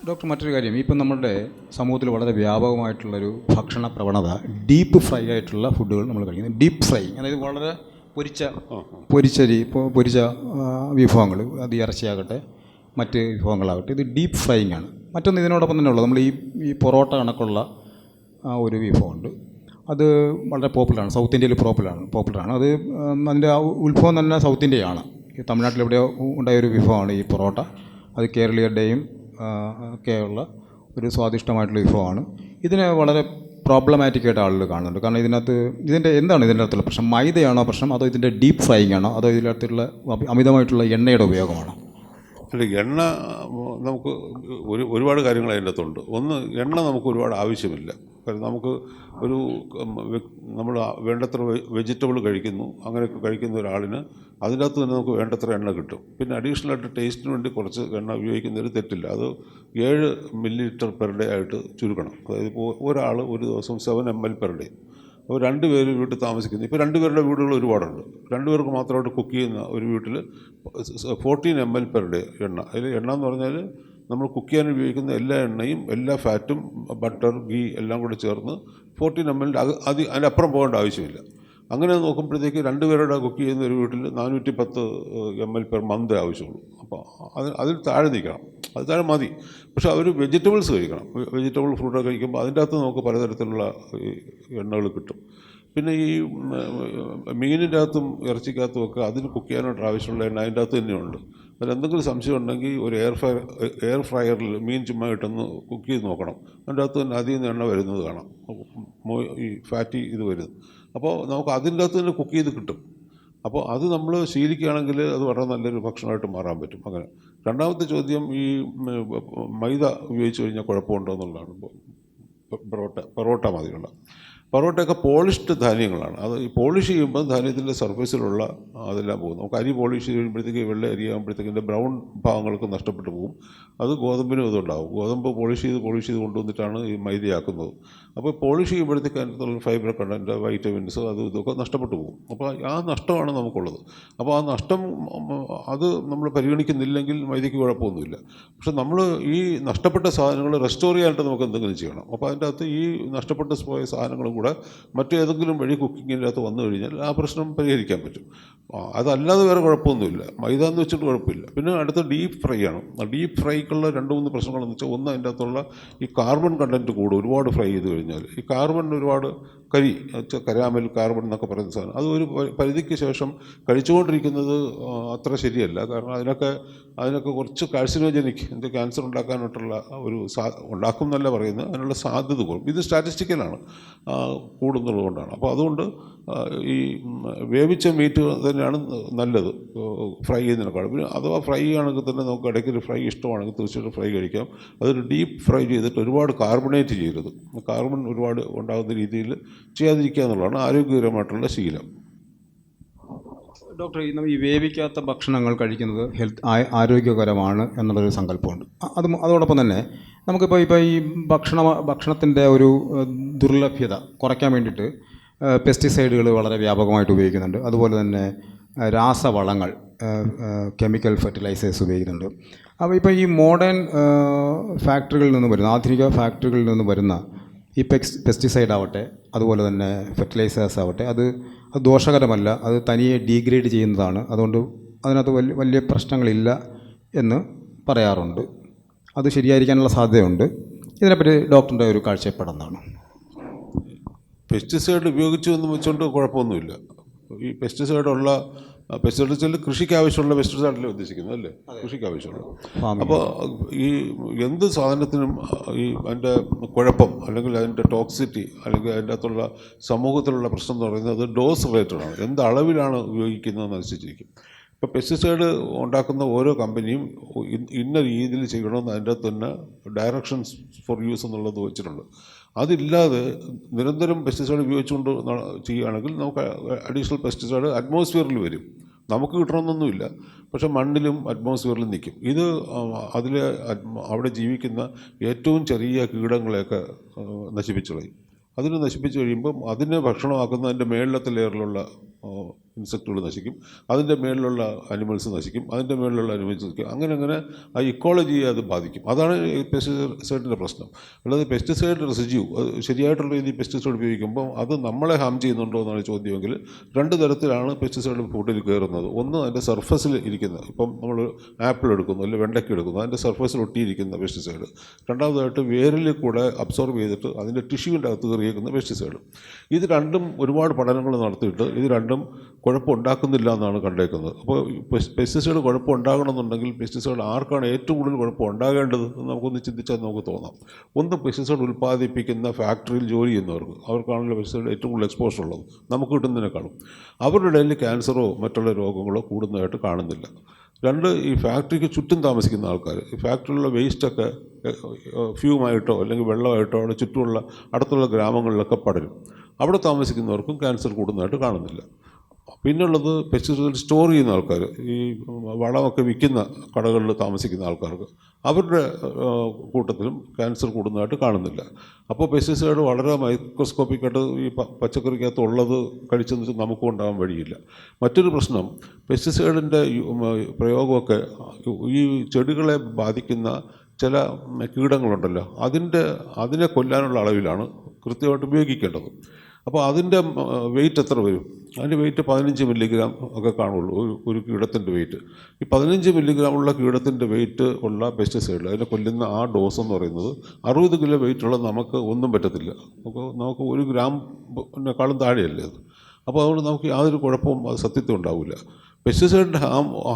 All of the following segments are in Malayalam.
ഡോക്ടർ, മറ്റൊരു കാര്യം, ഇപ്പം നമ്മുടെ സമൂഹത്തിൽ വളരെ വ്യാപകമായിട്ടുള്ളൊരു ഭക്ഷണ പ്രവണത ഡീപ്പ് ഫ്രൈ ആയിട്ടുള്ള ഫുഡുകൾ നമ്മൾ കഴിക്കുന്നത്. ഡീപ്പ് ഫ്രൈ, അതായത് വളരെ പൊരിച്ച വിഭവങ്ങൾ, അത് ഇറച്ചിയാകട്ടെ മറ്റ് വിഭവങ്ങളാകട്ടെ, ഇത് ഡീപ്പ് ഫ്രൈയിങ് ആണ്. മറ്റൊന്ന് ഇതിനോടൊപ്പം തന്നെ ഉള്ളത്, നമ്മൾ ഈ പൊറോട്ട കണക്കുള്ള ഒരു വിഭവമുണ്ട്. അത് വളരെ പോപ്പുലറാണ്, സൗത്ത് ഇന്ത്യയിൽ പോപ്പുലറാണ്. അത് അതിൻ്റെ ഉത്ഭവം തന്നെ സൗത്ത് ഇന്ത്യയാണ്. ഈ തമിഴ്നാട്ടിലെവിടെയോ ഉണ്ടായൊരു വിഭവമാണ് ഈ പൊറോട്ട. അത് കേരളീയരുടെയും ഒക്കെയുള്ള ഒരു സ്വാദിഷ്ടമായിട്ടുള്ള വിഭവമാണ്. ഇതിനെ വളരെ പ്രോബ്ലമാറ്റിക്കായിട്ട് ആളുകൾ കാണുന്നുണ്ട്. കാരണം എന്താണ് ഇതിൻ്റെ അകത്തുള്ള പ്രശ്നം? മൈദയാണോ പ്രശ്നം, അതോ ഇതിൻ്റെ ഡീപ്പ് ഫ്രൈയിങ് ആണോ, അതോ ഇതിനകത്തുള്ള അമിതമായിട്ടുള്ള എണ്ണയുടെ ഉപയോഗമാണോ? അല്ല, എണ്ണ നമുക്ക് ഒരുപാട് കാര്യങ്ങൾ അതിൻ്റെ അകത്തുണ്ട്. ഒന്ന്, എണ്ണ നമുക്ക് ഒരുപാട് ആവശ്യമില്ല. കാരണം നമുക്ക് നമ്മൾ വേണ്ടത്ര വെജിറ്റബിൾ കഴിക്കുന്നു, അങ്ങനെയൊക്കെ കഴിക്കുന്ന ഒരാളിന് അതിൻ്റെ അകത്ത് തന്നെ നമുക്ക് വേണ്ടത്ര എണ്ണ കിട്ടും. പിന്നെ അഡീഷണലായിട്ട് ടേസ്റ്റിന് വേണ്ടി കുറച്ച് എണ്ണ ഉപയോഗിക്കുന്നതിൽ തെറ്റില്ല. അത് 7 ml പെർ ഡേ ആയിട്ട് ചുരുക്കണം. അതായത് ഇപ്പോൾ ഒരാൾ ഒരു ദിവസം 7 ml പെർ ഡേ. അപ്പോൾ 2 പേര് വീട്ടിൽ താമസിക്കുന്നു. ഇപ്പോൾ 2 പേരുടെ വീടുകൾ ഒരുപാടുണ്ട്. 2 പേർക്ക് മാത്രമായിട്ട് കുക്ക് ചെയ്യുന്ന ഒരു വീട്ടിൽ 14 ml പെർ ഡേ എണ്ണ. അതിൽ എണ്ണ എന്ന് പറഞ്ഞാൽ നമ്മൾ കുക്ക് ചെയ്യാൻ ഉപയോഗിക്കുന്ന എല്ലാ എണ്ണയും, എല്ലാ ഫാറ്റും, ബട്ടർ, ഗീ എല്ലാം കൂടി ചേർന്ന് 14 ml. അതിനപ്പുറം പോകേണ്ട ആവശ്യമില്ല. അങ്ങനെ നോക്കുമ്പോഴത്തേക്ക് 2 പേരുടെ കുക്ക് ചെയ്യുന്ന ഒരു വീട്ടിൽ 410 ml പെർ മന്ത് ആവശ്യമുള്ളൂ. അപ്പോൾ അതിൽ താഴെ നിൽക്കണം, അത് താഴെ മതി. പക്ഷേ അവർ വെജിറ്റബിൾസ് കഴിക്കണം. വെജിറ്റബിൾ ഫ്രൂട്ടൊക്കെ കഴിക്കുമ്പോൾ അതിൻ്റെ അകത്ത് നമുക്ക് പലതരത്തിലുള്ള എണ്ണകൾ കിട്ടും. പിന്നെ ഈ മീനിൻ്റെ അകത്തും ഇറച്ചിക്കകത്തും ഒക്കെ അതിന് കുക്ക് ചെയ്യാനായിട്ട് ആവശ്യമുള്ള എണ്ണ അതിൻ്റെ അകത്ത് തന്നെയുണ്ട്. അതിലെന്തെങ്കിലും സംശയം ഉണ്ടെങ്കിൽ ഒരു എയർ ഫ്രയറിൽ മീൻ ചുമ്മാ ഇട്ടൊന്ന് കുക്ക് ചെയ്ത് നോക്കണം. അതിൻ്റെ അകത്ത് തന്നെ അതിൽ നിന്ന് എണ്ണ വരുന്നത് കാണാം, ഈ ഫാറ്റി ഇത് വരുന്നത്. അപ്പോൾ നമുക്ക് അതിൻ്റെ അകത്ത് തന്നെ കുക്ക് ചെയ്ത് കിട്ടും. അപ്പോൾ അത് നമ്മൾ ശീലിക്കുകയാണെങ്കിൽ അത് വളരെ നല്ലൊരു ഭക്ഷണമായിട്ട് മാറാൻ പറ്റും. അങ്ങനെ. രണ്ടാമത്തെ ചോദ്യം, ഈ മൈദ ഉപയോഗിച്ച് കഴിഞ്ഞാൽ കുഴപ്പമുണ്ടോ എന്നുള്ളതാണ്. പൊറോട്ട മതിയുള്ള പൊറോട്ടയൊക്കെ പോളിഷ്ഡ് ധാന്യങ്ങളാണ്. അത് ഈ പോളിഷ് ചെയ്യുമ്പോൾ ധാന്യത്തിൻ്റെ സർഫേസിലുള്ള അതെല്ലാം പോകും. നമുക്ക് അരി പോളിഷ് ചെയ്യുമ്പോഴത്തേക്ക് വെള്ള അരി ആകുമ്പോഴത്തേക്കിൻ്റെ ബ്രൗൺ ഭാഗങ്ങളൊക്കെ നഷ്ടപ്പെട്ടു പോകും. അത് ഗോതമ്പിനും ഇതുണ്ടാകും. ഗോതമ്പ് പോളിഷ് ചെയ്ത് കൊണ്ടുവന്നിട്ടാണ് ഈ മൈദയാക്കുന്നത്. അപ്പോൾ പോളിഷ് ചെയ്യുമ്പോഴത്തേക്ക് അതിനകത്തുള്ള ഫൈബർ കണ്ടൻറ്റ്, വൈറ്റമിൻസ്, ഇതൊക്കെ നഷ്ടപ്പെട്ടു പോകും. അപ്പോൾ ആ നഷ്ടമാണ് നമുക്കുള്ളത്. അപ്പോൾ ആ നഷ്ടം അത് നമ്മൾ പരിഗണിക്കുന്നില്ലെങ്കിൽ മൈദയ്ക്ക് കുഴപ്പമൊന്നുമില്ല. പക്ഷെ നമ്മൾ ഈ നഷ്ടപ്പെട്ട സാധനങ്ങൾ റെസ്റ്റോർ ചെയ്യാനായിട്ട് നമുക്ക് എന്തെങ്കിലും ചെയ്യണം. അപ്പോൾ അതിൻ്റെ അകത്ത് ഈ നഷ്ടപ്പെട്ടു പോയ സാധനങ്ങളും കൂടെ മറ്റേതെങ്കിലും വഴി കുക്കിങ്ങിൻ്റെ അകത്ത് വന്നു കഴിഞ്ഞാൽ ആ പ്രശ്നം പരിഹരിക്കാൻ പറ്റും. അതല്ലാതെ വേറെ കുഴപ്പമൊന്നുമില്ല. മൈദ എന്ന് വെച്ചിട്ട് കുഴപ്പമില്ല. പിന്നെ അടുത്ത ഡീപ്പ് ഫ്രൈ ആണ്. ഡീപ്പ് ഫ്രൈക്കുള്ള 2-3 പ്രശ്നങ്ങളെന്ന് വെച്ചാൽ, ഒന്ന്, അതിൻ്റെ അകത്തുള്ള ഈ കാർബൺ കണ്ടൻറ്റ് കൂടും. ഒരുപാട് ഫ്രൈ ചെയ്ത് കഴിഞ്ഞാൽ ഈ കാർബൺ ഒരുപാട് കരാമൽ കാർബൺ എന്നൊക്കെ പറയുന്ന സാധനം അത് ഒരു പരിധിക്ക് ശേഷം കഴിച്ചുകൊണ്ടിരിക്കുന്നത് അത്ര ശരിയല്ല. കാരണം അതിനൊക്കെ കുറച്ച് കാഴ്സിനോജനിക്, ക്യാൻസർ ഉണ്ടാക്കാനായിട്ടുള്ള ഉണ്ടാക്കും എന്നല്ല പറയുന്നത്, അതിനുള്ള സാധ്യത കൂടും. ഇത് സ്റ്റാറ്റിസ്റ്റിക്കലാണ്, കൂടുന്നത് കൊണ്ടാണ്. അപ്പോൾ അതുകൊണ്ട് ഈ വേവിച്ച മീറ്റ് തന്നെയാണ് നല്ലത് ഫ്രൈ ചെയ്യുന്നതിനേക്കാളും. പിന്നെ അഥവാ ഫ്രൈ ആണെങ്കിൽ തന്നെ നമുക്ക് ഇടയ്ക്കൊരു ഫ്രൈ ഇഷ്ടമാണെങ്കിൽ തീർച്ചയായിട്ടും ഫ്രൈ കഴിക്കാം. അതൊരു ഡീപ്പ് ഫ്രൈ ചെയ്തിട്ട് ഒരുപാട് കാർബണേറ്റ് ചെയ്യരുത്. കാർബൺ ഒരുപാട് ഉണ്ടാകുന്ന രീതിയിൽ ചെയ്യാതിരിക്കുക എന്നുള്ളതാണ് ആരോഗ്യകരമായിട്ടുള്ള ശീലം. ഡോക്ടർ, ഈ വേവിക്കാത്ത ഭക്ഷണങ്ങൾ കഴിക്കുന്നത് ആരോഗ്യകരമാണ് എന്നുള്ളൊരു സങ്കല്പമുണ്ട്. അതോടൊപ്പം തന്നെ നമുക്കിപ്പോൾ ഈ ഭക്ഷണത്തിൻ്റെ ഒരു ദുർലഭ്യത കുറയ്ക്കാൻ വേണ്ടിയിട്ട് പെസ്റ്റിസൈഡുകൾ വളരെ വ്യാപകമായിട്ട് ഉപയോഗിക്കുന്നുണ്ട്. അതുപോലെ തന്നെ രാസവളങ്ങൾ, കെമിക്കൽ ഫെർട്ടിലൈസേഴ്സ് ഉപയോഗിക്കുന്നുണ്ട്. അപ്പോൾ ഇപ്പോൾ ഈ മോഡേൺ ഫാക്ടറികളിൽ നിന്ന് വരുന്ന, ആധുനിക ഫാക്ടറികളിൽ നിന്ന് വരുന്ന ഈ പെസ്റ്റിസൈഡ് ആവട്ടെ, അതുപോലെ തന്നെ ഫെർട്ടിലൈസേഴ്സ് ആവട്ടെ, അത് ദോഷകരമല്ല, അത് തനിയെ ഡീഗ്രേഡ് ചെയ്യുന്നതാണ്. അതുകൊണ്ട് അതിനകത്ത് വലിയ പ്രശ്നങ്ങളില്ല എന്ന് പറയാറുണ്ട്. അത് ശരിയായിരിക്കാനുള്ള സാധ്യതയുണ്ട്. ഇതിനെപ്പറ്റി ഡോക്ടറിൻ്റെ ഒരു കാഴ്ചപ്പാടെന്താണ്? പെസ്റ്റിസൈഡ് ഉപയോഗിച്ചു എന്ന് വെച്ചുകൊണ്ട് കുഴപ്പമൊന്നുമില്ല. ഈ പെസ്റ്റിസൈഡ് വെച്ചാൽ കൃഷിക്ക് ആവശ്യമുള്ള പെസ്റ്റിസൈഡല്ലേ ഉദ്ദേശിക്കുന്നത്, അല്ലേ? കൃഷിക്ക് ആവശ്യമുള്ള. അപ്പോൾ ഈ എന്ത് സാധനത്തിനും ഈ അതിൻ്റെ കുഴപ്പം, അല്ലെങ്കിൽ അതിൻ്റെ ടോക്സിറ്റി, അല്ലെങ്കിൽ അതിൻ്റെ അകത്തുള്ള സമൂഹത്തിലുള്ള പ്രശ്നം എന്ന് പറയുന്നത് അത് ഡോസ് റിലേറ്റഡാണ്. എന്ത് അളവിലാണ് ഉപയോഗിക്കുന്നതെന്ന് അനുസരിച്ചിരിക്കും. ഇപ്പോൾ പെസ്റ്റിസൈഡ് ഉണ്ടാക്കുന്ന ഓരോ കമ്പനിയും ഇന്ന രീതിയിൽ ചെയ്യണമെന്ന് അതിൻ്റെ അകത്ത് തന്നെ ഡയറക്ഷൻസ് ഫോർ യൂസ് എന്നുള്ളത് വെച്ചിട്ടുണ്ട്. അതില്ലാതെ നിരന്തരം പെസ്റ്റിസൈഡ് ഉപയോഗിച്ചുകൊണ്ട് ചെയ്യുകയാണെങ്കിൽ നമുക്ക് അഡീഷണൽ പെസ്റ്റിസൈഡ് അറ്റ്മോസ്ഫിയറിൽ വരും. നമുക്ക് കിട്ടണമെന്നൊന്നുമില്ല, പക്ഷേ മണ്ണിലും അറ്റ്മോസ്ഫിയറിലും നിൽക്കും. ഇത് അവിടെ ജീവിക്കുന്ന ഏറ്റവും ചെറിയ കീടങ്ങളെയൊക്കെ നശിപ്പിച്ചു കളയും. അതിനെ നശിപ്പിച്ചു കഴിയുമ്പം അതിനെ ഭക്ഷണമാക്കുന്ന അതിൻ്റെ മേളിലത്തെ ലെയറിലുള്ള ഇൻസെക്റ്റുകൾ നശിക്കും, അതിൻ്റെ മേളിലുള്ള അനിമൽസ് നശിക്കും, അതിൻ്റെ മേളിലുള്ള അനിമൽസ് നശിക്കും, അങ്ങനെ ആ ഇക്കോളജിയെ അത് ബാധിക്കും. അതാണ് പെസ്റ്റിസൈഡിൻ്റെ പ്രശ്നം. അല്ലാതെ പെസ്റ്റിസൈഡ് റെസിഡ്യൂ ശരിയായിട്ടുള്ള രീതിയിൽ പെസ്റ്റിസൈഡ് ഉപയോഗിക്കുമ്പോൾ അത് നമ്മളെ ഹാം ചെയ്യുന്നുണ്ടോ എന്നാണ് ചോദ്യമെങ്കിൽ രണ്ട് തരത്തിലാണ് പെസ്റ്റിസൈഡ് ഫുഡിൽ കയറുന്നത്. ഒന്ന് അതിൻ്റെ സർഫസിൽ ഇരിക്കുന്ന, ഇപ്പം നമ്മൾ ആപ്പിൾ എടുക്കുന്നു അല്ലെങ്കിൽ വെണ്ടയ്ക്ക എടുക്കുന്നു, അതിൻ്റെ സർഫസിൽ ഒട്ടിയിരിക്കുന്ന പെസ്റ്റിസൈഡ്. രണ്ടാമതായിട്ട് വേരിൽ കൂടെ അബ്സോർബ് ചെയ്തിട്ട് അതിൻ്റെ ടിഷ്യൂവിൻ്റെ അകത്ത് കയറിയിരിക്കുന്ന പെസ്റ്റിസൈഡ്. ഇത് രണ്ടും ഒരുപാട് പഠനങ്ങൾ നടത്തിയിട്ട് ഇത് രണ്ടും കുഴപ്പമുണ്ടാക്കുന്നില്ല എന്നാണ് കണ്ടേക്കുന്നത്. അപ്പോൾ പെസ്റ്റിസൈഡ് കുഴപ്പം ഉണ്ടാകണമെന്നുണ്ടെങ്കിൽ പെസ്റ്റിസൈഡ് ആർക്കാണ് ഏറ്റവും കൂടുതൽ കുഴപ്പം ഉണ്ടാകേണ്ടത് എന്ന് നമുക്കൊന്ന് ചിന്തിച്ചാൽ നമുക്ക് തോന്നാം. ഒന്ന് പെസ്റ്റിസൈഡ് ഉൽപ്പാദിപ്പിക്കുന്ന ഫാക്ടറിയിൽ ജോലി ചെയ്യുന്നവർക്ക്, അവർക്കാണല്ലോ പെസ്റ്റിസൈഡ് ഏറ്റവും കൂടുതൽ എക്സ്പോഷർ ഉള്ളത് നമുക്ക് കിട്ടുന്നതിനേക്കാളും. അവരുടെ ഇടയിൽ ക്യാൻസറോ മറ്റുള്ള രോഗങ്ങളോ കൂടുന്നതായിട്ട് കാണുന്നില്ല. രണ്ട്, ഈ ഫാക്ടറിക്ക് ചുറ്റും താമസിക്കുന്ന ആൾക്കാർ, ഈ ഫാക്ടറിയിലുള്ള വേസ്റ്റൊക്കെ ഫ്യൂമായിട്ടോ അല്ലെങ്കിൽ വെള്ളമായിട്ടോ അവിടെ ചുറ്റുമുള്ള അടുത്തുള്ള ഗ്രാമങ്ങളിലൊക്കെ പടരും. അവിടെ താമസിക്കുന്നവർക്കും ക്യാൻസർ കൂടുന്നതായിട്ട് കാണുന്നില്ല. പിന്നുള്ളത് പെസ്റ്റിസൈഡ് സ്റ്റോർ ചെയ്യുന്ന ആൾക്കാർ, ഈ വളമൊക്കെ വിൽക്കുന്ന കടകളിൽ താമസിക്കുന്ന ആൾക്കാർക്ക്, അവരുടെ കൂട്ടത്തിലും ക്യാൻസർ കൂടുന്നതായിട്ട് കാണുന്നില്ല. അപ്പോൾ പെസ്റ്റിസൈഡ് വളരെ മൈക്രോസ്കോപ്പിക്കായിട്ട് ഈ പച്ചക്കറിക്കകത്ത് ഉള്ളത് കഴിച്ചെന്ന് വെച്ചാൽ നമുക്കും ഉണ്ടാകാൻ വഴിയില്ല. മറ്റൊരു പ്രശ്നം, പെസ്റ്റിസൈഡിൻ്റെ പ്രയോഗമൊക്കെ ഈ ചെടികളെ ബാധിക്കുന്ന ചില കീടങ്ങളുണ്ടല്ലോ, അതിനെ കൊല്ലാനുള്ള അളവിലാണ് കൃത്യമായിട്ട് ഉപയോഗിക്കേണ്ടത്. അപ്പോൾ അതിൻ്റെ വെയിറ്റ് എത്ര വരും? അതിൻ്റെ വെയിറ്റ് 15 മില്ലിഗ്രാം ഒക്കെ കാണുള്ളൂ ഒരു കീടത്തിൻ്റെ വെയിറ്റ്. ഈ 15 മില്ലിഗ്രാമുള്ള കീടത്തിൻ്റെ വെയിറ്റ് ഉള്ള പെസ്റ്റിസൈഡ്, അതിനെ കൊല്ലുന്ന ആ ഡോസ് എന്ന് പറയുന്നത് 60 കിലോ വെയിറ്റുള്ള നമുക്ക് ഒന്നും പറ്റത്തില്ല. നമുക്ക് 1 ഗ്രാമിനേക്കാളും താഴെയല്ലേ അത്. അപ്പോൾ അതുകൊണ്ട് നമുക്ക് യാതൊരു കുഴപ്പവും അത് സത്യത്തിൽ ഉണ്ടാവില്ല. പെസ്റ്റിസൈഡിൻ്റെ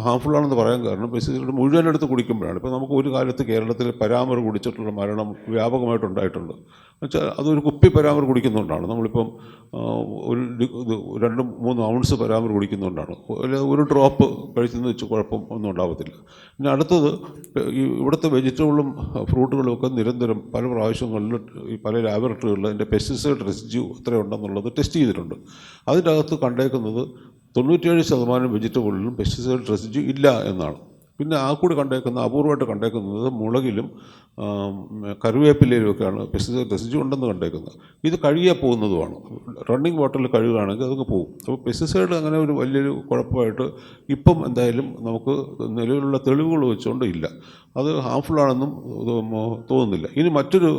ഹാംഫുള്ളാണെന്ന് പറയാൻ കാരണം പെസ്റ്റിസൈഡ് മുഴുവൻ എടുത്ത് കുടിക്കുമ്പോഴാണ്. ഇപ്പോൾ നമുക്ക് ഒരു കാലത്ത് കേരളത്തിൽ പരാമർ കുടിച്ചിട്ടുള്ള മരണം വ്യാപകമായിട്ടുണ്ടായിട്ടുണ്ട്. എന്നുവെച്ചാൽ അതൊരു കുപ്പി പരാമർ കുടിക്കുന്നതുകൊണ്ടാണ്. നമ്മളിപ്പം 2-3 ഔൺസ് പരാമർ കുടിക്കുന്നതുകൊണ്ടാണ്. ഒരു ഡ്രോപ്പ് കഴിച്ചെന്ന് വെച്ച് കുഴപ്പം ഒന്നും ഉണ്ടാകത്തില്ല. പിന്നെ അടുത്തത്, ഇവിടുത്തെ വെജിറ്റബിളും ഫ്രൂട്ടുകളും ഒക്കെ നിരന്തരം പല പ്രാവശ്യങ്ങളിൽ ഈ പല ലാബറട്ടറികളിൽ അതിൻ്റെ പെസ്റ്റിസൈഡ് റെസിഡ്യൂ എത്രയുണ്ടെന്നുള്ളത് ടെസ്റ്റ് ചെയ്തിട്ടുണ്ട്. അതിൻ്റെ അകത്ത് കണ്ടേക്കുന്നത് 97% വെജിറ്റബിളിലും പെസ്റ്റിസൈഡ് റെസിഡ്യൂ ഇല്ല എന്നാണ്. പിന്നെ ആ കൂടി അപൂർവമായിട്ട് കണ്ടേക്കുന്നത് മുളകിലും കറിവേപ്പിലയിലുമൊക്കെയാണ് പെസ്റ്റിസൈഡ് റെസിഡ്യൂ ഉണ്ടെന്ന് കണ്ടേക്കുന്നത്. ഇത് കഴുകിയാൽ പോകുന്നതുമാണ്. റണ്ണിങ് വാട്ടറിൽ കഴുകുകയാണെങ്കിൽ അതൊക്കെ പോകും. അപ്പോൾ പെസ്റ്റിസൈഡ് അങ്ങനെ ഒരു വലിയൊരു കുഴപ്പമായിട്ട് ഇപ്പം എന്തായാലും നമുക്ക് നിലവിലുള്ള തെളിവുകൾ വെച്ചുകൊണ്ട് ഇല്ല. അത് ഹാംഫുള്ളാണെന്നും തോന്നുന്നില്ല. ഇനി മറ്റൊരു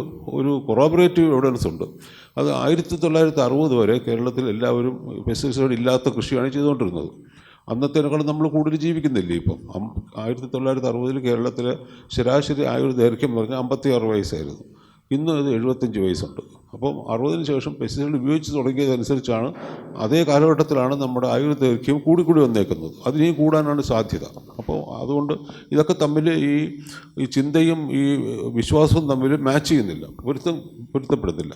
കൊറോബറേറ്റീവ് എവിഡൻസ് ഉണ്ട്. അത് 1960 വരെ കേരളത്തിൽ എല്ലാവരും പെസ്റ്റിസൈഡ് ഇല്ലാത്ത കൃഷിയാണ് ചെയ്തുകൊണ്ടിരുന്നത്. അന്നത്തേനേക്കാളും നമ്മൾ കൂടുതൽ ജീവിക്കുന്നില്ലേ ഇപ്പം. 1960 കേരളത്തിലെ ശരാശരി ആയുർദൈർഘ്യം എന്ന് പറഞ്ഞാൽ 56 വയസ്സായിരുന്നു. ഇന്ന് ഇത് 75 വയസ്സുണ്ട്. അപ്പം 60-ന് ശേഷം പെസ്റ്റിസൈഡ് ഉപയോഗിച്ച് തുടങ്ങിയതനുസരിച്ചാണ്, അതേ കാലഘട്ടത്തിലാണ് നമ്മുടെ ആയുർദൈർഘ്യം കൂടി വന്നേക്കുന്നത്. അതിനെയും കൂടാനാണ് സാധ്യത. അപ്പോൾ അതുകൊണ്ട് ഇതൊക്കെ തമ്മിൽ ഈ ചിന്തയും ഈ വിശ്വാസവും തമ്മിൽ മാച്ച് ചെയ്യുന്നില്ല, പൊരുത്തപ്പെടുന്നില്ല.